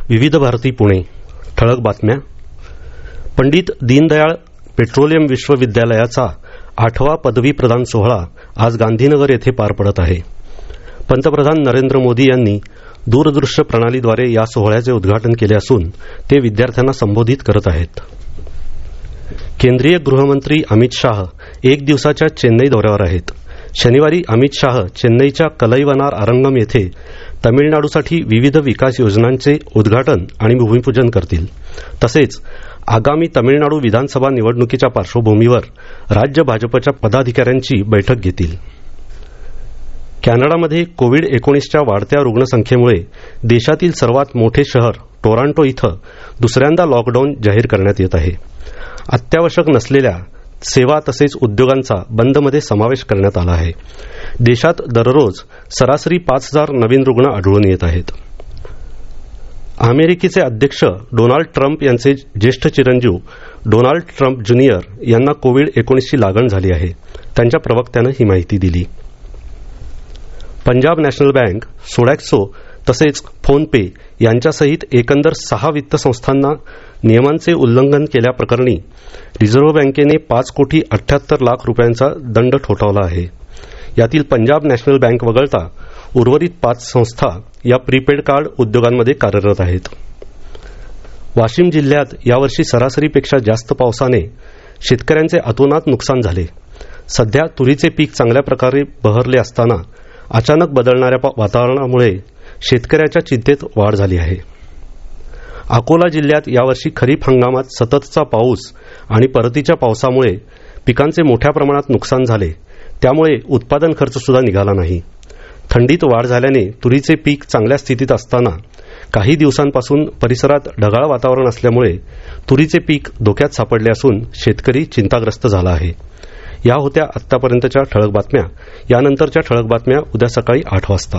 विविध भारती पुणे. ठळक बातम्या. पंडित दीनदयाळ पेट्रोलियम विश्वविद्यालयाचा 8वा पदवी प्रदान सोहळा आज गांधीनगर येथे पार पडत आहे. पंतप्रधान नरेंद्र मोदी यांनी दूरदृश्य प्रणालीद्वारे या सोहळ्याचे उद्घाटन केले असून ते विद्यार्थ्यांना संबोधित करत आहेत. केंद्रीय गृहमंत्री अमित शाह 1 दिवसाच्या चेन्नई दौऱ्यावर आहेत. शनिवारी अमित शाह चेन्नईच्या कलईवनार अरंगम येथे तमिळनाडूसाठी विविध विकास योजनांचे उद्घाटन आणि भूमिपूजन करतील. तसेच आगामी तमिळनाडू विधानसभा निवडणुकीच्या पार्श्वभूमीवर राज्य भाजपच्या पदाधिकाऱ्यांची बैठक घेतील. कॅनडामध्ये कोविड-19च्या वाढत्या रुग्णसंख्येमुळे देशातील सर्वात मोठे शहर टोरंटो इथं दुसऱ्यांदा लॉकडाऊन जाहीर करण्यात येत आहे. अत्यावश्यक नसलेल्या सेवा तसेच उद्योगांचा बंदमध्ये समावेश करण्यात आला आहे. देशात दररोज सरासरी 5,000 नवीन रुग्ण आढळून येत आहेत. अमेरिकेचे अध्यक्ष डोनाल्ड ट्रम्प यांचे ज्येष्ठ चिरंजीव डोनाल्ड ट्रम्प ज्युनियर यांना कोविड-19ची लागण झाली आहे. त्यांच्या प्रवक्त्यानं ही माहिती दिली. पंजाब नॅशनल बँक, सोडॅक्सो तसेच फोनपे यांच्यासहित एकंदर 6 वित्त संस्थांना नियमांचे उल्लंघन केल्याप्रकरणी रिझर्व्ह बँकेने 5,78,00,000 रुपयांचा दंड ठोठावला आहे. यातील पंजाब नॅशनल बँक वगळता उर्वरित 5 संस्था या प्रीपेड कार्ड उद्योगांमध्ये कार्यरत आहेत. वाशिम जिल्ह्यात यावर्षी सरासरीपेक्षा जास्त पावसाने शेतकऱ्यांचे अतोनात नुकसान झाले. सध्या तुरीचे पीक चांगल्या प्रकारे बहरले असताना अचानक बदलणाऱ्या वातावरणामुळे शेतकऱ्याच्या चिंतेत वाढ झाली आहे. अकोला जिल्ह्यात यावर्षी खरीप हंगामात सततचा पाऊस आणि परतीच्या पावसामुळे पिकांचे मोठ्या प्रमाणात नुकसान झाले. त्यामुळे उत्पादन खर्च सुद्धा निघाला नाही. थंडीत वाढ झाल्याने तुरीचे पीक चांगल्या स्थितीत असताना काही दिवसांपासून परिसरात ढगाळ वातावरण असल्यामुळे तुरीचे पीक धोक्यात सापडले असून शेतकरी चिंताग्रस्त झाला आहे. या होत्या आत्तापर्यंतच्या ठळक बातम्या. यानंतरच्या ठळक बातम्या उद्या सकाळी 8 वाजता.